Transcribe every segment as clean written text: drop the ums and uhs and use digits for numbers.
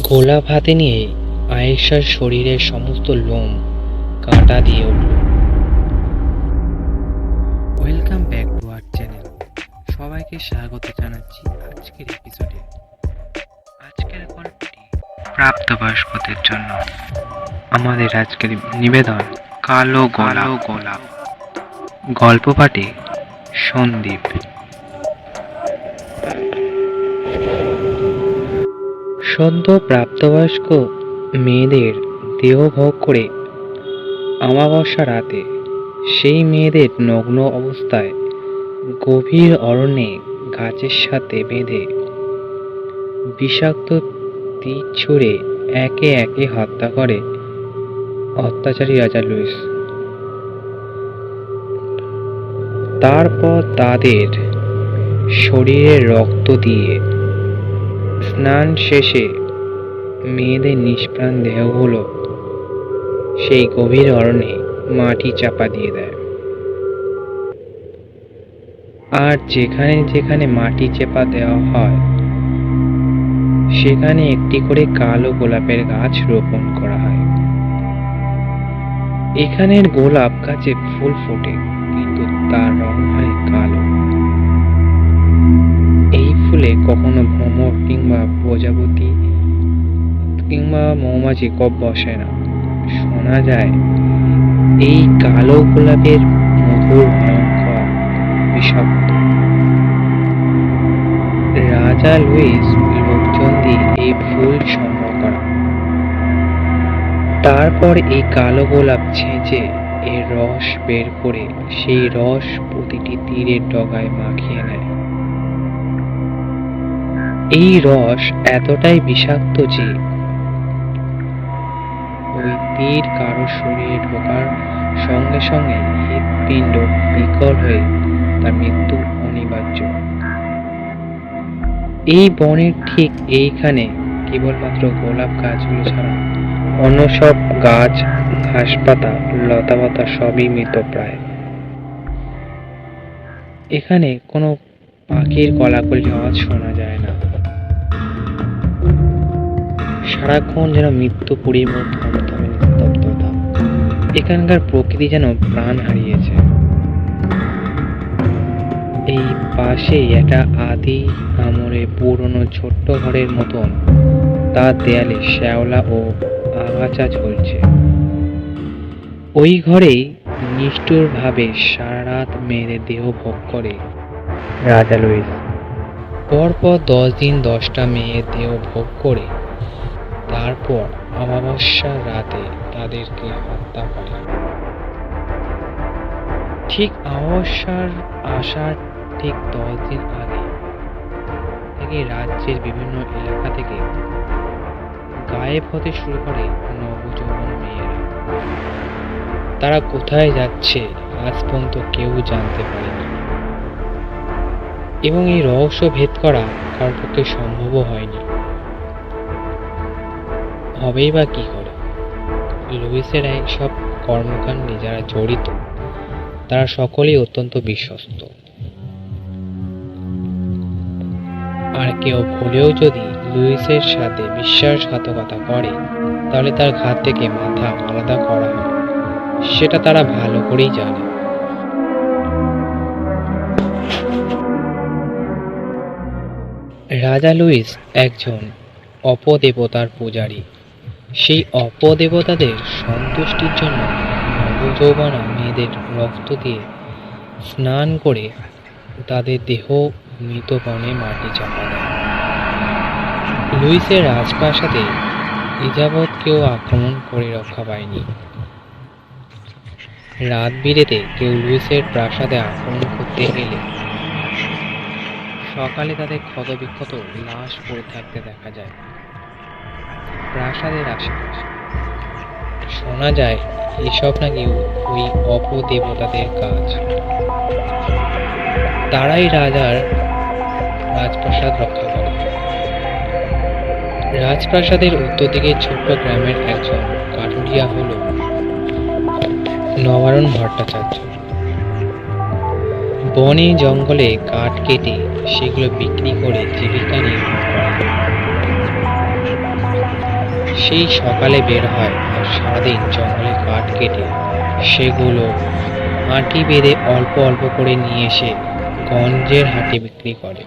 গোলাপ হাতে নিয়ে আয়েশার শরীরের সমস্ত লোম কাঁটা দিয়ে উঠল। Welcome back to our channel. সবাইকে স্বাগত জানাচ্ছি আজকের এপিসোডে। আজকের গল্পটি প্রাপ্তবয়স্কদের জন্য। আমাদের আজকের নিবেদন কালো গোলাপ। গল্প পাঠে সন্দীপ। সদ্য প্রাপ্তবয়স্ক মেয়েদের দেহ ভোগ করে অমাবস্যা রাতে সেই মেয়েদের নগ্ন অবস্থায় গভীর অরণ্যে গাছের সাথে বেঁধে বিষাক্ত তীর ছুঁড়ে একে একে হত্যা করে অত্যাচারী রাজা লুইস। তারপর তাদের শরীরে রক্ত দিয়ে স্নান শেষে মেয়েদের নিষ্প্রাণ দেহগুলো সেই গভীর অরণ্যে মাটি চাপা দিয়ে দেয়। আর যেখানে যেখানে মাটি চাপা দেওয়া হয় সেখানে একটি করে কালো গোলাপের গাছ রোপণ করা হয়। এখানের গোলাপ গাছে ফুল ফোটে, কিন্তু তার রং হয় কালো। এই ফুলে কখনো ভ্রমর কিংবা প্রজাপতি কিংবা মৌমাছি কপ বসে না। শোনা যায় এই কালো গোলাপের মধুর ভয়ঙ্কর বিষাক্ত। রাজা লুইস লোকজন দিয়ে এই ফুল সংগ্রহ করা, তারপর এই কালো গোলাপ ছেঁচে এর রস বের করে সেই রস প্রতিটি তীরের ডগায় মাখিয়ে নেয়। এই রস এতটাই বিষাক্ত যে ওই তীর কারো শরীরে ঢোকার সঙ্গে সঙ্গে হৃৎপিণ্ড বিকল হয়ে তার মৃত্যু অনিবার্য। এই বনের ঠিক এইখানে কেবলমাত্র গোলাপ গাছগুলো ছাড়া অন্য সব গাছ, ঘাসপাতা, লতাপাতা সবই মৃতপ্রায়। এখানে কোনো পাখির কলাকলি আওয়াজ শোনা যায় না। সারাক্ষণ যেন মৃত্যু পরিমল থমথমে নিস্তব্ধতা। এখানকার প্রকৃতি যেন প্রাণ হারিয়েছে। এই পাশেই একটা আদি আমলে পুরনো ছোট্ট ঘরের মতন, তার দেয়ালে শ্যাওলা ও আগাছা ঝুলছে। ওই ঘরেই নিষ্ঠুরভাবে সারা রাত মেয়েদের দেহ ভোগ করে রাজা লুইস। পরপর 10 দিন 10টা মেয়ের দেহ ভোগ করে তারপর অমাবস্যার রাতে তাদেরকে হত্যা করে। ঠিক অমাবস্যার আসার ঠিক 10 দিন আগে থেকে রাজ্যের বিভিন্ন এলাকা থেকে গায়েব হতে শুরু করে নবযৌবন মেয়েরা। তারা কোথায় যাচ্ছে আজ পর্যন্ত কেউ জানতে পারেনি, এবং এই রহস্য ভেদ করা কার পক্ষে সম্ভবও হয়নি। হবেই বা কি করে? লুইসের এইসব কর্মকাণ্ডে যারা জড়িত তারা সকলেই অত্যন্ত বিশ্বস্ত। আর কেউ ভুলেও যদি লুইসের সাথে বিশ্বাসঘাতকতা করে তাহলে তার ঘাত থেকে মাথা আলাদা করা হয়, সেটা তারা ভালো করেই জানে। রাজা লুইস একজন অপদেবতার পূজারী। সেই অপদেবতাদের সন্তুষ্টির জন্য নবযৌবনা মেয়েদের রক্ত দিয়ে স্নান করে তাদের দেহ মৃত বনে মাটি চাপা দেয়। লুইসের রাজপ্রাসাদে এযাবৎ কেউ আক্রমণ করে রক্ষা পায়নি। রাত বিরেতে কেউ লুইসের প্রাসাদে আক্রমণ করতে গেলে সকালে তাদের ক্ষতবিক্ষত লাশ পড়ে থাকতে দেখা যায় প্রাসাদের আশেপাশে। শোনা যায় এসব নাকি ওই অপদেবতাদের কাজ। তারাই রাজার রাজপ্রাসাদ রক্ষা করে। রাজপ্রাসাদের উত্তর দিকে ছোট্ট গ্রামের একজন কাঠুরিয়া হল নবারণ ভট্টাচার্য। বনে জঙ্গলে কাঠ কেটে সেগুলো বিক্রি করে জীবিকা নির্বাহ করে। সেই সকালে বের হয় আর সারাদিন জঙ্গলে কাঠ কেটে সেগুলো আঁটি বেঁধে অল্প অল্প করে নিয়ে এসে গঞ্জের হাটে বিক্রি করে।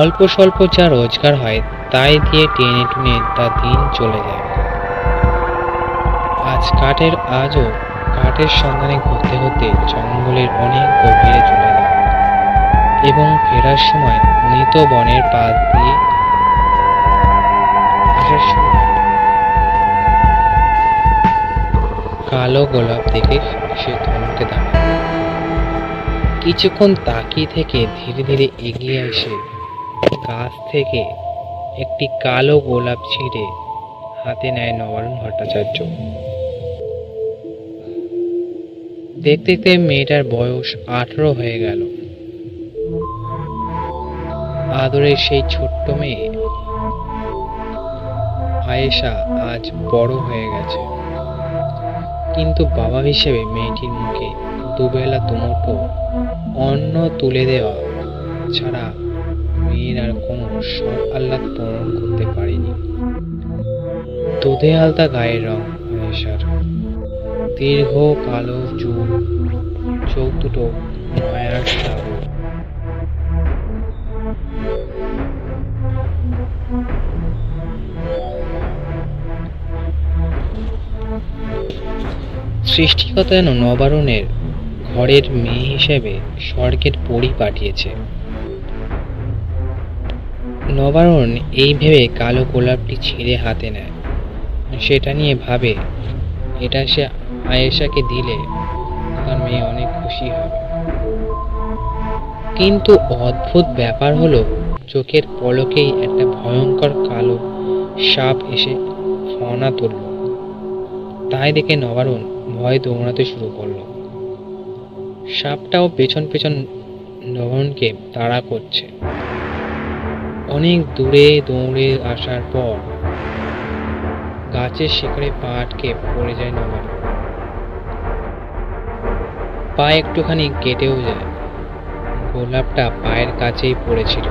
অল্প স্বল্প যা রোজগার হয় তাই দিয়ে টেনে টুনে তা দিন চলে যায়। আজও কাঠের সন্ধানে ঘুরতে ঘুরতে জঙ্গলের অনেক গভীরে চলে যায় এবং ফেরার সময় মৃত বনের পাশ দিয়ে আসার সময় কালো গোলাপ দেখে সে থমকে দাঁড়ায়। কিছুক্ষণ তাকিয়ে থেকে ধীরে ধীরে এগিয়ে এসে গাছ থেকে একটি কালো গোলাপ ছিঁড়ে হাতে নেয় নবারুণ ভট্টাচার্য। দেখতে দেখতে মেয়েটার বয়স 18 হয়ে গেল। আদরের সেই ছোট্ট মেয়ে আয়েশা আজ বড় হয়ে গেছে, কিন্তু বাবা হিসেবে মেয়েটির মুখে দুবেলা দুমুঠো অন্ন তুলে দেওয়া ছাড়া মেয়ের আর কোনো শখ আহ্লাদ পূরণ করতে পারেনি। দুধে আলতা গায়ের রং আয়েশার, দীর্ঘ কালো চুল, চোখ দুটো মায়ার সাগর। সৃষ্টিকর্তা যেন নবারুণের ঘরের মেয়ে হিসেবে স্বর্গের পরী পাঠিয়েছে। নবারুণ এই ভেবে কালো গোলাপটি ছিঁড়ে হাতে নেয়। সেটা নিয়ে ভাবে এটা সে আয়েশাকে দিলে তার মেয়ে অনেক খুশি হবে। কিন্তু অদ্ভুত ব্যাপার হলো, চোখের পলকেই একটা ভয়ঙ্কর কালো সাপ এসে ফনা তুলল। তাই দেখে নবারুণ ভয় দৌড়াতে শুরু করলো। সাপটাও পেছন পেছন নবারুণকে তাড়া করছে। অনেক দূরে দৌড়ে আসার পর গাছের শিকড়ে পা আটকে পড়ে যায় নবারুণ। পা একটুখানি কেটেও যায়। গোলাপটা পায়ের কাছেই পড়েছিল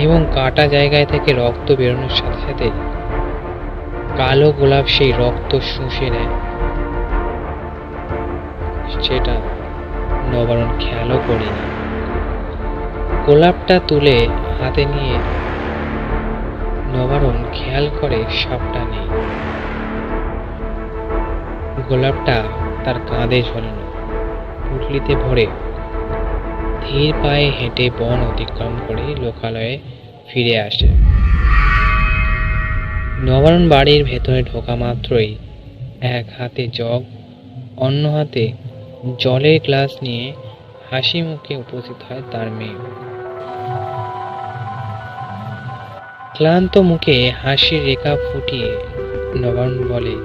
এবং কাটা জায়গায় থেকে রক্ত বেরোনোর সাথে সাথে কালো গোলাপ সেই রক্ত শুষে নেয়। সেটা নবারুণ খেয়ালও করেনি। গোলাপটা তুলে হাতে নিয়ে নবারুণ খেয়াল করে সাপটা নেই। গোলাপটা তার কাঁধে ঝোলানো। পুটলিতে ভরে ধীর পায়ে হেঁটে বন অতিক্রম করে লোকালয়ে ফিরে আসে। নবারুণ বাড়ির ভেতরে ঢোকা মাত্রই এক হাতে জগ, অন্য হাতে জলের গ্লাস নিয়ে হাসি মুখে উপস্থিত হয় তার মেয়ে। ক্লান্ত মুখে হাসির রেখা ফুটিয়ে নবারুণ বলে,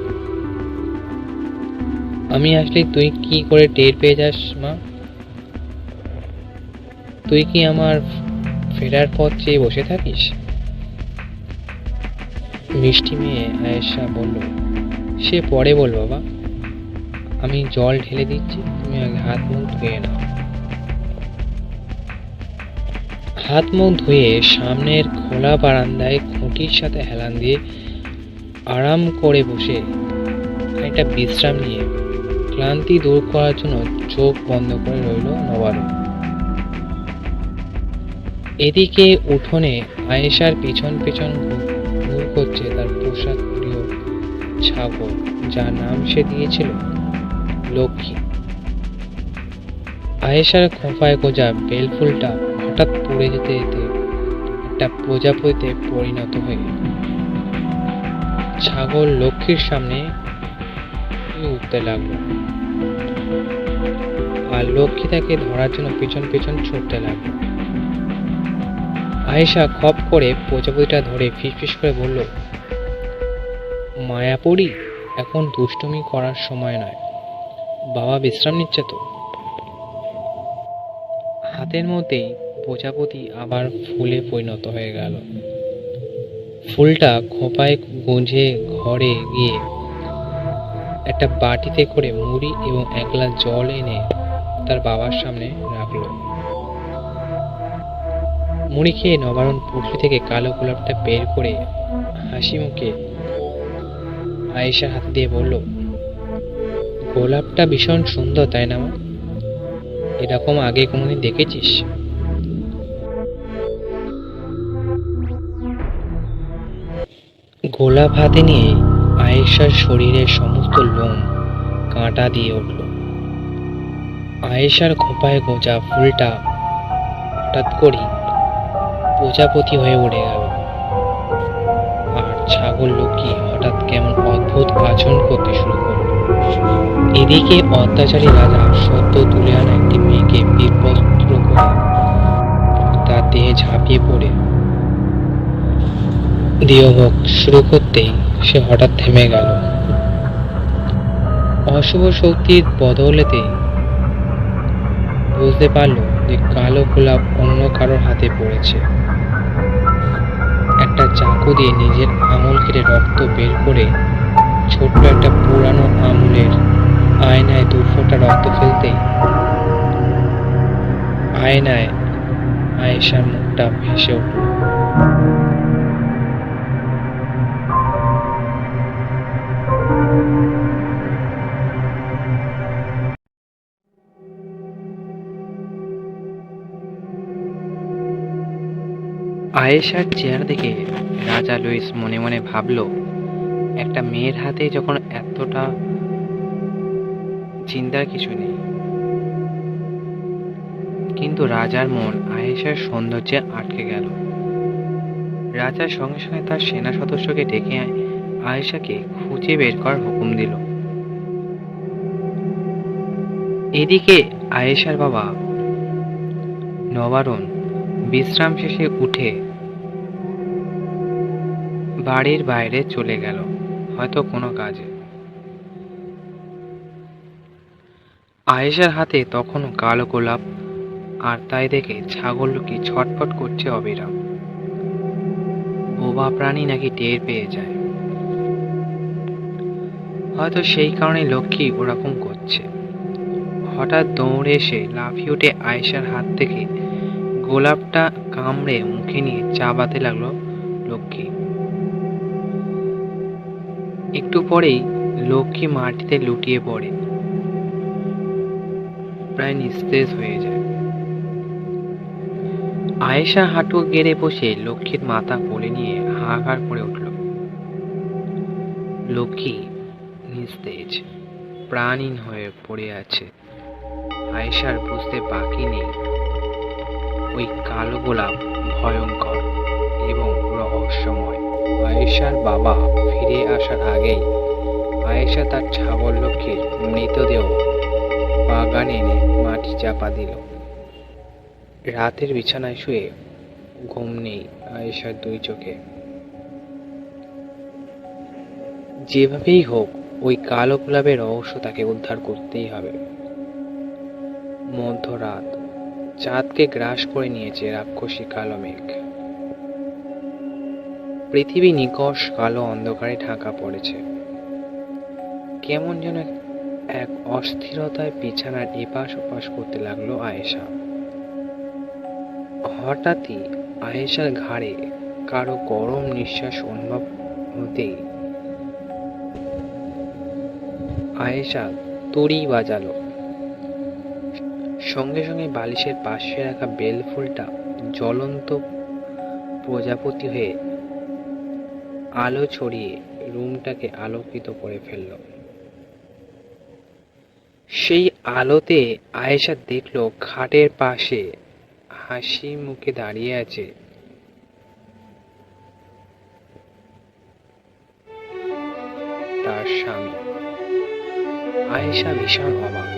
আমি আসলে তুই কি করে টের পেয়ে যাস মা? তুই কি আমার ফেরার পথ চেয়ে বসে থাকিস? মিষ্টি মেয়ে আয়েশা বলল, সে পরে বল বাবা, আমি জল ঢেলে দিচ্ছি, তুমি আগে হাত মুখ ধুয়ে নাও। হাত মুখ ধুয়ে সামনের খোলা বারান্দায় খুঁটির সাথে হেলান দিয়ে আরাম করে বসে একটা বিশ্রাম নিয়ে ক্লান্তি দূর করার জন্য চোখ বন্ধ করে রইল নবারুণ। এদিকে উঠোনে আয়েশার পিছন পিছন ঘুর করছে তার পোষা প্রিয় ছাগল, যার নাম সে দিয়েছিল লক্ষ্মী। আয়েশার খোঁপায় গোজা বেলফুলটা হঠাৎ পড়ে যেতে যেতে একটা প্রজাপতিতে পরিণত হয়ে ছাগল লক্ষ্মীর সামনে উঠতে লাগলো, আর লক্ষ্মী তাকে ধরার জন্য পিছন পিছন ছুটতে লাগলো। আয়েশা খপ করে প্রজাপতিটা ধরে ফিসফিস করে বলল, মায়াপুরী, এখন দুষ্টুমি করার সময় নয়, বাবা বিশ্রাম নিচ্ছে তো। হাতের মধ্যেই প্রজাপতি আবার ফুলে পরিণত হয়ে গেল। ফুলটা খোঁপায় গুঁজে ঘরে গিয়ে একটা বাটিতে করে মুড়ি এবং এক গ্লাস জল এনে তার বাবার সামনে রাখলো। মুড়ি খেয়ে নবারুণ পুটলি থেকে কালো গোলাপটা বের করে হাসি মুখে আয়েশার হাত দিয়ে বলল, গোলাপটা ভীষণ সুন্দর, তাই না মা? এরকম আগে কোনোদিন দেখেছিস? গোলাপ হাতে নিয়ে আয়েশার শরীরের সমস্ত লোম কাঁটা দিয়ে উঠল। আয়েশার খোঁপায় গোঁজা ফুলটা হঠাৎ করেই প্রজাপতি হয়ে উড়ে গেল। আর ছাগল লক্ষ্মী হঠাৎ কেমন অদ্ভুত আচরণ করতে শুরু করল। এদিকে অত্যাচারী রাজা সদ্য তুলে আনা একটি মেয়েকে বিবস্ত্র করে তার দেহে ঝাঁপিয়ে পড়ে দেহভোগ শুরু করতেই সে হঠাৎ থেমে গেল। অশুভ শক্তির বদৌলতে বুঝতে পারল যে কালো গোলাপ অন্য কারোর হাতে পড়েছে। একটা চাকু দিয়ে নিজের আঙুল কেটে রক্ত বের করে ছোট্ট একটা পুরানো আঙুলের আয়নায় 2 ফোঁটা রক্ত ফেলতেই আয়নায় আয়েশার মুখটা ভেসে উঠল। আয়েশার চেহারা দেখে রাজা লুইস মনে মনে ভাবল, একটা মেয়ের হাতে যখন এতটা চিন্তার কিছু নেই। কিন্তু রাজার মন আয়েশার সৌন্দর্যে আটকে গেল। রাজার সঙ্গে সঙ্গে তার সেনা সদস্যকে ডেকে আয়েশাকে খুঁজে বের করার হুকুম দিল। এদিকে আয়েশার বাবা নবারুণ বিশ্রাম শেষে উঠে বাড়ির বাইরে চলে গেল, হয়তো কোনো কাজে। আয়েশার হাতে তখনও কালো গোলাপ, আর তাই দেখে ছাগল লক্ষ্মী ছটফট করছে অবিরাম। বোবা প্রাণী নাকি টের পেয়ে যায়, হয়তো সেই কারণে লক্ষ্মী ওরকম করছে। হঠাৎ দৌড়ে এসে লাফিয়ে উঠে আয়েশার হাত থেকে গোলাপটা কামড়ে মুখে নিয়ে চাবাতে লাগলো লক্ষ্মী। একটু পরেই লক্ষ্মী মাটিতে লুটিয়ে পড়ে প্রায় নিস্তেজ হয়ে যায়। আয়েশা হাঁটু গেড়ে বসে লক্ষ্মীর মাথা কোলে নিয়ে হাহাকার করে উঠল। লক্ষ্মী নিস্তেজ, প্রাণহীন হয়ে পড়ে আছে। আয়েশার বুঝতে বাকি নেই ওই কালো গোলাপ ভয়ঙ্কর এবং রহস্যময়। আয়েশার বাবা ফিরে আসার আগেই আয়েশা তার ছাগল লক্ষ্মীর মৃতদেহ বাগানে এনে মাটি চাপা দিল। রাতের বিছানায় শুয়ে ঘুম নেই আয়েশার 2 চোখে। যেভাবেই হোক ওই কালো গোলাপের রহস্য তাকে উদ্ধার করতেই হবে। মধ্যরাত, চাঁদকে গ্রাস করে নিয়েছে রাক্ষসী কালো মেঘ। পৃথিবী নিকষ কালো অন্ধকারে ঢাকা পড়েছে। কেমন যেন এক অস্থিরতায় বিছানার এপাশ ওপাশ করতে লাগলো আয়েশা। হঠাৎই আয়েশার ঘাড়ে কারো গরম নিঃশ্বাস অনুভব হতেই আয়েশা তড়ি বাজালো। সঙ্গে সঙ্গে বালিশের পাশে রাখা বেল ফুলটা জ্বলন্ত প্রজাপতি হয়ে আলো ছড়িয়ে রুমটাকে আলোকিত করে ফেলল। সেই আলোতে আয়েশা দেখল খাটের পাশে হাসি মুখে দাঁড়িয়ে আছে তার স্বামী। আয়েশা ভীষণ অবাক।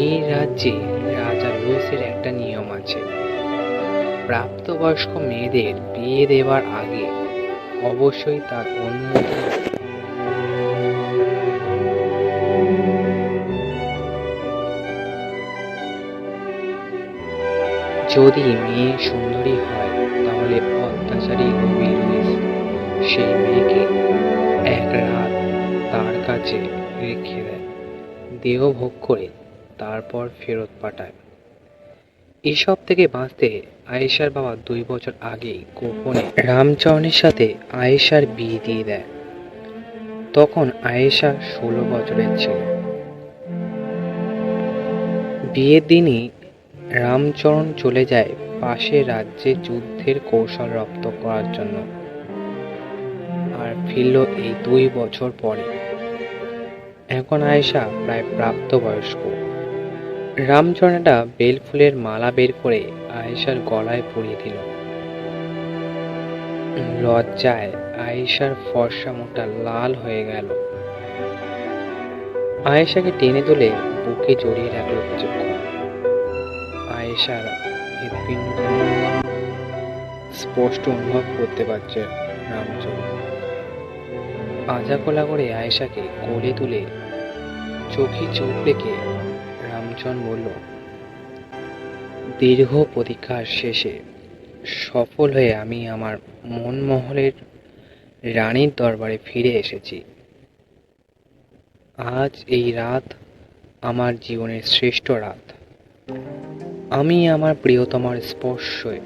এই রাজ্যে রাজা লুইসের একটা নিয়ম আছে, প্রাপ্তবয়স্ক মেয়েদের বিয়ে দেওয়ার আগে অবশ্যই তার অনুমতি যদি মেয়ে সুন্দরী হয় তাহলে অত্যাচারী রবি লুইস সেই মেয়েকে 1 রাত তার কাছে রেখে দেয়, দেহ ভোগ করে তারপর ফেরত পাঠায়। এসব থেকে বাঁচতে আয়েশার বাবা 2 বছর আগেই গোপনে রামচরণের সাথে আয়েশার বিয়ে দিয়ে দেয়। তখন আয়েশা 16 বছরের ছিল। বিয়ের দিনই রামচরণ চলে যায় পাশের রাজ্যে যুদ্ধের কৌশল রপ্ত করার জন্য, আর ফিরল এই 2 বছর পরে। এখন আয়েশা প্রায় প্রাপ্তবয়স্ক। রামচরণ একটা বেলফুলের মালা বের করে আয়েশার গলায় পরিয়ে দিল। লজ্জায় আয়েশার ফর্সা মুখটা লাল হয়ে গেল। আয়েশাকে টেনে তুলে বুকে জড়িয়ে রাখলো কিছুক্ষণ। আয়েশার হৃৎপিণ্ড স্পষ্ট অনুভব করতে পারছে রামচরণ। আজা কোলা করে আয়েশাকে কোলে তুলে চোখে চোখ রেখে রামচরণ বলল, দীর্ঘ প্রতীক্ষার শেষে সফল হয়ে আমি আমার মনমহলের রানীর দরবারে ফিরে এসেছি। আজ এই রাত আমার জীবনের শ্রেষ্ঠ রাত। আমি আমার প্রিয়তমার স্পর্শে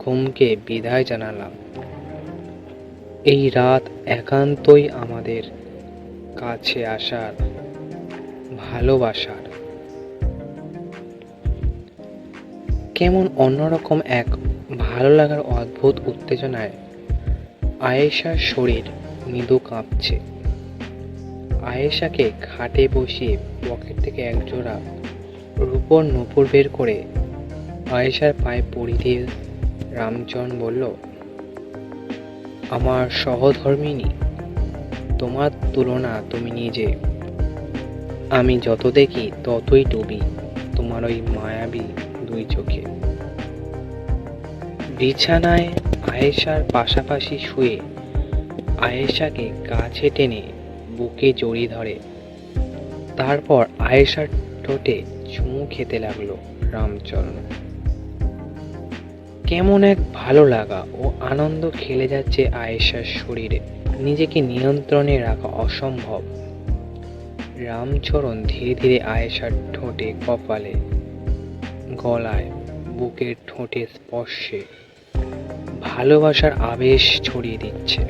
ঘুমকে বিদায় জানালাম। এই রাত একান্তই আমাদের কাছে আসার ভালোবাসার। কেমন অন্যরকম এক ভালো লাগার অদ্ভুত উত্তেজনায় আয়েশার শরীর মৃদু কাঁপছে। আয়েশাকে খাটে বসিয়ে পকেট থেকে একজোড়া রূপোর নূপুর বের করে আয়েশার পায়ে পরিয়ে দিয়ে রামচরণ বলল, আমার সহধর্মিণী, তোমার তুলনা তুমি নিজে। আমি যত দেখি ততই ডুবি তোমার ওই মায়াবী 2 চোখে। বিছানায় আয়েশার পাশাপাশি শুয়ে আয়েশাকে কাছে টেনে বুকে জড়িয়ে ধরে। তারপর আয়েশার ঠোঁটে চুমু খেতে লাগলো রামচরণ। কেমন এক ভালো লাগা ও আনন্দ খেলে যাচ্ছে আয়েশার শরীরে। নিজেকে নিয়ন্ত্রণে রাখা অসম্ভব। রামচরণ ধীরে ধীরে আয়েশার ঠোঁটে, কপালে, গলায়, বুকের ঠোঁটে স্পর্শে ভালোবাসার আবেশ ছড়িয়ে দিচ্ছে।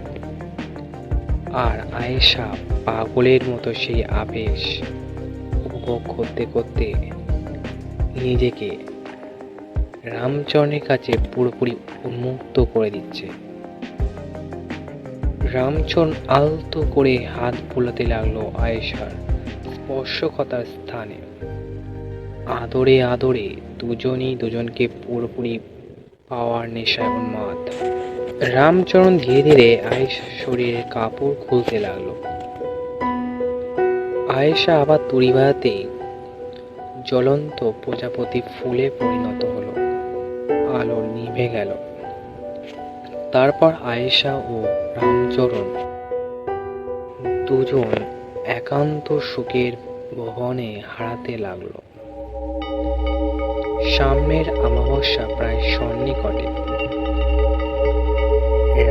আর আয়েশা পাগলের মতো সেই আবেশ উপভোগ করতে করতে নিজেকে রামচরণের কাছে পুরোপুরি উন্মুক্ত করে দিচ্ছে। রামচরণ আলতো করে হাত বুলাতে লাগলো আয়েশার স্পর্শকাতর স্থানে। আদরে আদরে দুজনই দুজনকে পুরোপুরি পাওয়ার নেশায় উন্মাদ। রামচরণ ধীরে ধীরে আয়েশার শরীরের কাপড় খুলতে লাগলো। আয়েশা আবার তুড়ি বাজাতেই জ্বলন্ত প্রজাপতি ফুলে পরিণত হলো। আলো নিভে গেল। তারপর আয়েশা ও রামচরণ দুজন একান্ত সুখের ভবনে হারাতে লাগলো। সামনের অমাবস্যা প্রায় সন্নিকটে।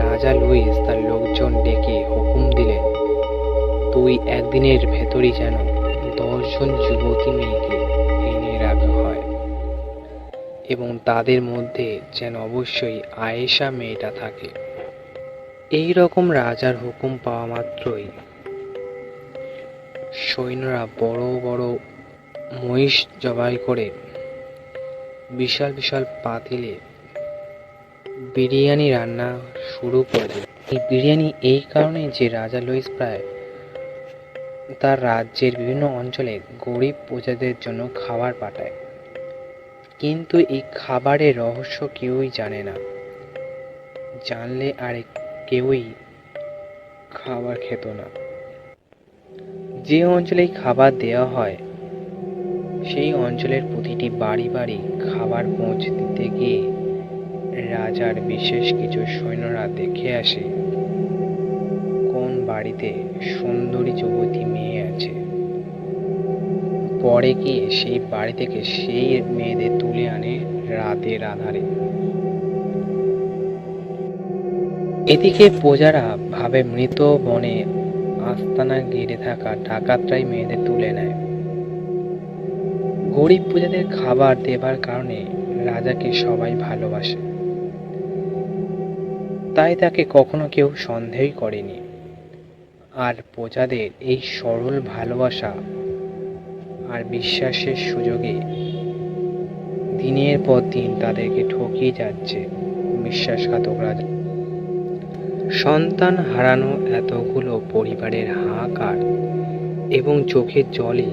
রাজা লুইস তার লোকজন ডেকে হুকুম দিলেন, 2-1 দিনের ভেতরই যেন 10 জন যুবতী মেয়েকে এনে রাখা হয়, এবং তাদের মধ্যে যেন অবশ্যই আয়েশা মেয়েটা থাকে। এই রকম রাজার হুকুম পাওয়া মাত্রই সৈন্যরা বড় বড় মহিষ জবাই করে বিশাল বিশাল পাতিলে বিরিয়ানি রান্না শুরু করে। এই বিরিয়ানি এই কারণে যে রাজা লুইস প্রায় তার রাজ্যের বিভিন্ন অঞ্চলে গরিব প্রজাদের জন্য খাবার পাঠায়। কিন্তু এই খাবারের রহস্য কেউই জানে না। জানলে আর কেউই খাবার খেত না। যে অঞ্চলে খাবার দেওয়া হয় সেই অঞ্চলের প্রতিটি বাড়ি বাড়ি খাবার পৌঁছে দিতে গিয়ে রাজার বিশেষ কিছু সৈন্যরা দেখে আসে কোন বাড়িতে সুন্দরী যুবতী মেয়ে আছে। পরে গিয়ে সেই বাড়ি থেকে সেই মেয়েদের তুলে আনে রাতের আধারে। এদিকে প্রজারা ভাবে মৃত বনে আস্তানা ঘিরে থাকা ডাকাতরাই মেয়েদের তুলে নেয়। গরিব প্রজাদের খাবার দেবার কারণে রাজাকে সবাই ভালোবাসে, তাই তাকে কখনো কেউ সন্দেহই করেনি। আর প্রজাদের এই সরল ভালোবাসা আর বিশ্বাসের সুযোগে দিনের পর দিন তাদেরকে ঠকিয়ে যাচ্ছে বিশ্বাসঘাতক রাজা। সন্তান হারানো এতগুলো পরিবারের হাহাকার এবং চোখের জলে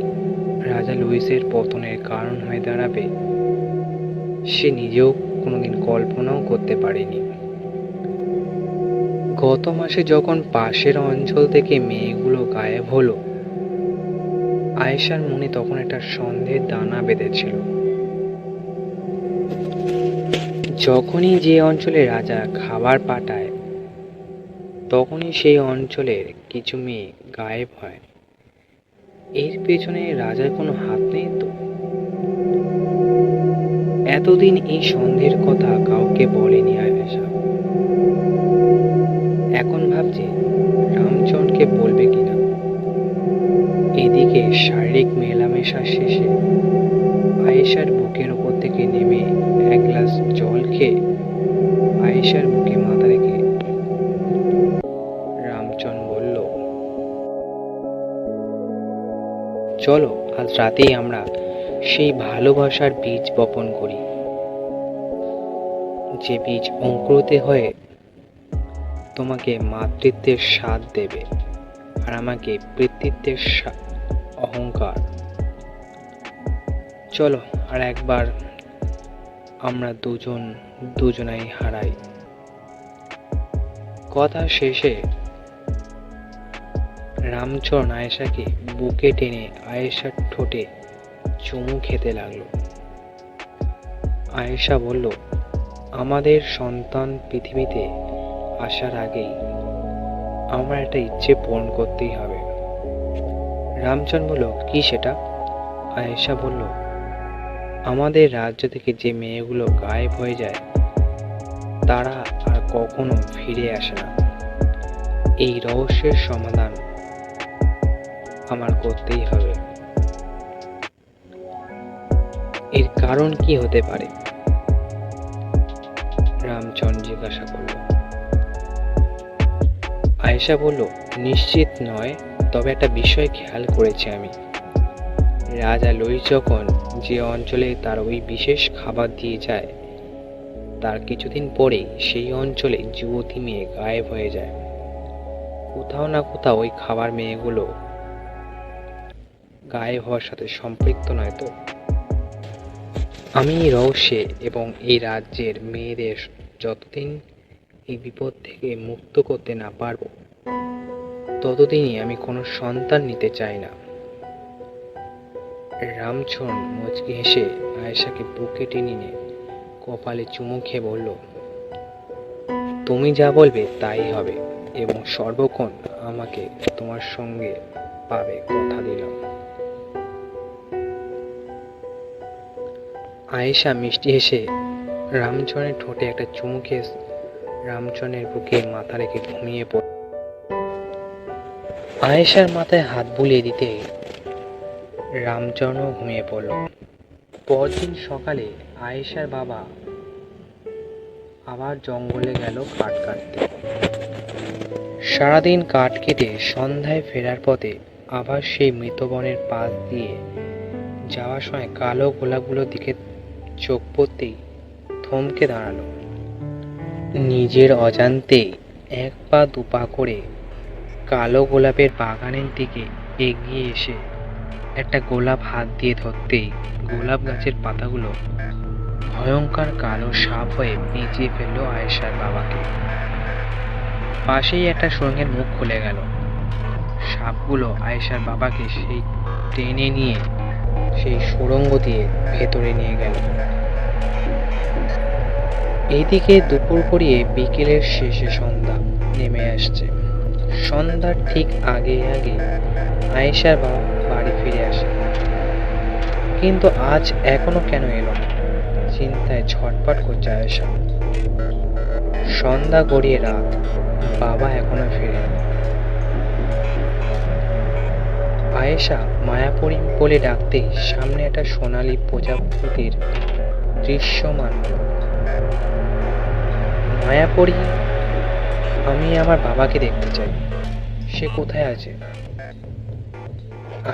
রাজা লুইসের পতনের কারণ হয়ে দাঁড়াবে, সে নিজেও কোনোদিন কল্পনাও করতে পারেনি। গত মাসে যখন পাশের অঞ্চল থেকে মেয়েগুলো গায়েব হলো, আয়েশার মনে তখন একটা সন্দেহের দানা বেঁধেছিল। যখনই যে অঞ্চলে রাজা খাবার পাঠায়, তখনই সেই অঞ্চলের কিছু মেয়ে গায়েব হয়। এর পেছনে রাজার কোনো হাত নেই তো? এতদিন এই সন্দেহের কথা কাউকে বলেনি আয়েশা। এখন ভাবছে রামচরণকে বলবে কিনা। এদিকে শারীরিক মেলামেশা শেষে আয়েশার বুকের ওপর থেকে নেমে এক গ্লাস জল খেয়ে আয়েশার বুকে মাথা রেখে রামচরণ বলল, চলো আজ রাতেই আমরা সেই ভালোবাসার বীজ বপন করি, যে বীজ অঙ্কুরিত হয়ে তোমাকে মাতৃত্বের স্বাদ দেবে আর আমাকে পিতৃত্বের অহংকার। চলো আর একবার আমরা দুজনাই হারাই। কথা শেষে রামচরণ আয়েশাকে বুকে টেনে আয়েশার ঠোঁটে চুমু খেতে লাগলো। আয়েশা বলল, আমাদের সন্তান পৃথিবীতে আসার আগেই আমার একটা ইচ্ছে পূরণ করতেই হবে। রামচরণ বলল, কি সেটা? আয়েশা বলল, আমাদের রাজ্য থেকে যে মেয়েগুলো গায়েব হয়ে যায় তারা আর কখনো ফিরে আসে না। এই রহস্যের সমাধান আমার করতেই হবে। এর কারণ কি হতে পারে? রামচরণ জিজ্ঞাসা করল। আয়েশা বলল, নিশ্চিত নয়, তবে একটা বিষয় খেয়াল করেছি আমি। রাজা লুইস যখন যে অঞ্চলে তার ওই বিশেষ খাবার দিয়ে যায়, তার কিছুদিন পরেই সেই অঞ্চলে যুবতী মেয়ে গায়েব হয়ে যায়। কোথাও না কোথাও ওই খাবার মেয়েগুলো গায়েব হওয়ার সাথে সম্পৃক্ত নয় তো? আমি এই রহস্যে এবং এই রাজ্যের মেয়েদের যতদিন এই বিপদ থেকে মুক্ত করতে না পারবো, ততদিনই আমি কোনো সন্তান নিতে চাই না। রামচরণ মুচকি হেসে আয়েশাকে বুকে টেনে নিয়ে কপালে চুমু খেয়ে বলল, তুমি যা বলবে তাই হবে এবং সর্বক্ষণ আমাকে তোমার সঙ্গে পাবে, কথা দিলাম। আয়েশা মিষ্টি হেসে রামচরণের ঠোঁটে একটা চুমু খেয়ে রামচরণের বুকে মাথা রেখে ঘুমিয়ে পড়ল। আয়েশার মাথায় হাত বুলিয়ে দিতে রামচরণও ঘুমিয়ে পড়ল। পরদিন সকালে আয়েশার বাবা আবার জঙ্গলে গেল কাঠ কাটতে। সারাদিন কাঠ কেটে সন্ধ্যায় ফেরার পথে আবার সেই মৃতবনের পাশ দিয়ে যাওয়ার সময় কালো গোলাপগুলোর দিকে চোখ পড়তেই থমকে দাঁড়ালো। নিজের অজান্তে এক পা দুপা করে কালো গোলাপের বাগানের দিকে এগিয়ে এসে একটা গোলাপ হাত দিয়ে ধরতেই গোলাপ গাছের পাতাগুলো ভয়ঙ্কর কালো সাপ হয়ে পেঁচিয়ে ফেললো আয়েশার বাবাকে। পাশেই একটা সুড়ঙ্গের মুখ খুলে গেল। সাপগুলো আয়েশার বাবাকে সেই টেনে নিয়ে সেই সুড়ঙ্গ দিয়ে ভেতরে নিয়ে গেল। এইদিকে দুপুর গড়িয়ে বিকেলের শেষে সন্ধ্যা নেমে আসছে। সন্ধ্যার ঠিক আগে আগে আয়েশার বাবা বাড়ি ফিরে আসে, কিন্তু আজ এখনো কেন এলো না? চিন্তায় ছটফট করছে আয়েশা। সন্ধ্যা গড়িয়ে রাত, বাবা এখনো ফিরেনি। আয়েশা মায়াপুরী বলে ডাকতেই সামনে একটা সোনালী প্রজাপতির দৃশ্যমান হলো। মায়াপুরী, আমি আমার বাবাকে দেখতে চাই, সে কোথায় আছে?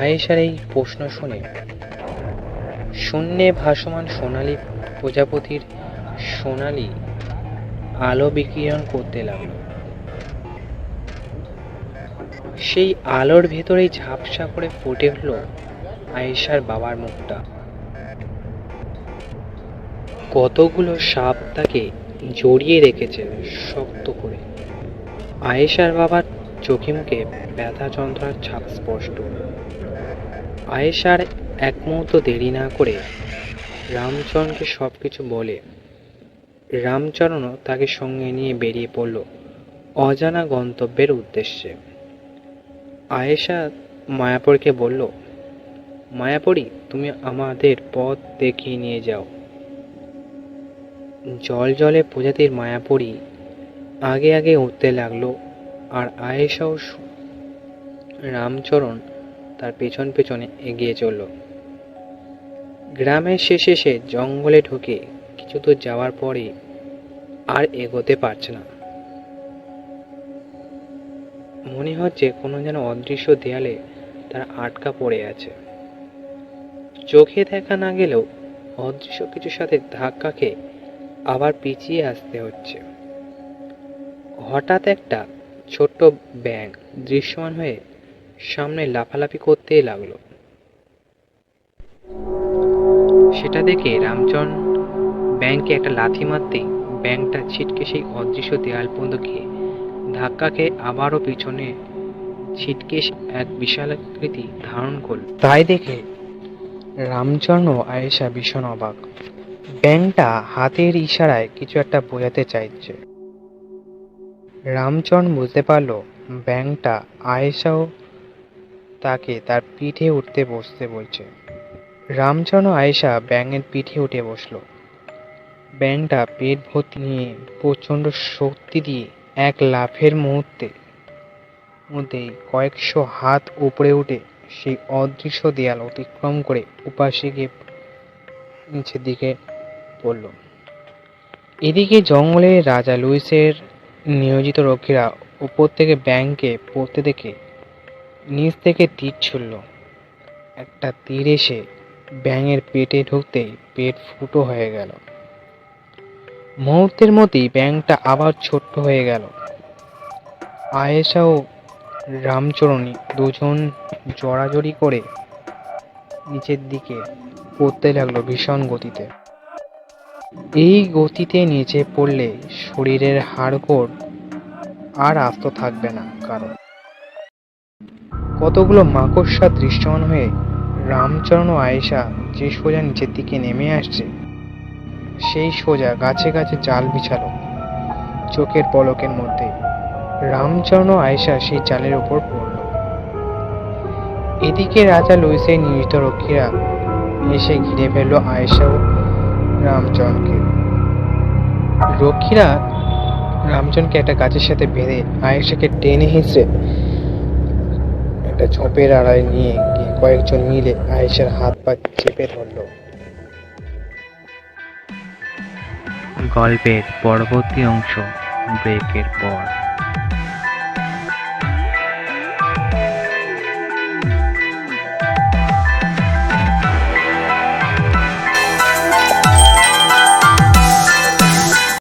আয়েশার এই প্রশ্ন শুনে শূন্যে ভাসমান সোনালী প্রজাপতির সোনালী আলো বিকিরণ করতে লাগলো। সেই আলোর ভেতরেই ঝাপসা করে ফুটে উঠল আয়েশার বাবার মুখটা। কতগুলো সাপ তাকে জড়িয়ে রেখেছে শক্ত করে। আয়েশার বাবার চোখে মুখে ব্যথা যন্ত্রণার ছাপ স্পষ্ট। আয়েশার এক মুহূর্ত দেরি না করে রামচরণকে সবকিছু বলে রামচরণও তাকে সঙ্গে নিয়ে বেরিয়ে পড়ল অজানা গন্তব্যের উদ্দেশ্যে। আয়েশা মায়াপুরীকে বলল, মায়াপুরী, তুমি আমাদের পথ দেখিয়ে নিয়ে যাও। জলে প্রজাতির মায়াপুরী আগে আগে উঠতে লাগলো, আর আয়েশা ও রামচরণ তার পেছন পেছনে এগিয়ে চলল। গ্রামের শেষে সে জঙ্গলে ঢুকে কিছু দূর যাওয়ার পরে আর এগোতে পারছে না। মনে হচ্ছে কোনো যেন অদৃশ্য দেয়ালে তারা আটকা পড়ে আছে। চোখে দেখা না গেলেও অদৃশ্য কিছুর সাথে ধাক্কা খেয়ে আবার পিছিয়ে আসতে হচ্ছে। হঠাৎ একটা ছোট্ট ব্যাঙ দৃশ্যমান হয়ে সামনে লাফালাফি করতেই লাগলো। সেটা দেখে রামচরণ ব্যাঙকে একটা লাথি মারতেই ব্যাঙটা ছিটকে সেই অদৃশ্য দেয়াল পর্যন্ত গিয়ে ধাক্কা খেয়ে আবারও পিছনে ছিটকে এক বিশালাকৃতি ধারণ করল। তাই দেখে রামচরণ ও আয়েশা ভীষণ অবাক। ব্যাঙটা হাতের ইশারায় কিছু একটা বোঝাতে চাইছে। রামচরণ বুঝতে পারল ব্যাঙটা আয়েশাও তাকে তার পিঠে উঠতে বসতে বলছে। রামচরণ ও আয়েশা ব্যাঙের পিঠে উঠে বসল। ব্যাঙটা পেট ভর্তি নিয়ে প্রচণ্ড শক্তি দিয়ে এক লাফের মধ্যেই কয়েকশো হাত উপরে উঠে সেই অদৃশ্য দেয়াল অতিক্রম করে উপাসে গিয়ে নিচের দিকে পড়ল। এদিকে জঙ্গলে রাজা লুইসের নিয়োজিত রক্ষীরা উপর থেকে ব্যাঙকে পড়তে দেখে নিচ থেকে তীর ছুড়ল। একটা তীর এসে ব্যাঙের পেটে ঢুকতেই পেট ফুটো হয়ে গেল। মুহূর্তের মধ্যেই ব্যাঙটা আবার ছোট্ট হয়ে গেল। আয়েশা ও রামচরণী দুজন জড়াজড়ি করে নিচের দিকে পড়তে লাগলো ভীষণ গতিতে। এই গতিতে নিচে পড়লে শরীরের হাড়গোড় আর আস্ত থাকবে না কারণ। কতগুলো মাকড়সা দৃশ্যমান হয়ে রামচরণ ও আয়েশা যে সোজা নিচের দিকে নেমে আসছে সেই সোজা গাছে গাছে জাল বিছালো চোখের পলকের মধ্যে। রামচরণ ও আয়েশা সেই জালের উপর পড়ল। এদিকে রাজা লুইসের নিয়োজিত রক্ষীরা এসে ঘিরে ফেলল আয়েশা ও রামচরণকে। রক্ষীরা রামচরণকে একটা গাছের সাথে বেঁধে আয়েশাকে টেনে হিঁচড়ে একটা ঝোপের আড়ায় নিয়ে গিয়ে কয়েকজন মিলে আয়েশার হাত পা চেপে ধরল। গল্পের পরবর্তী অংশ ব্রেকের পর।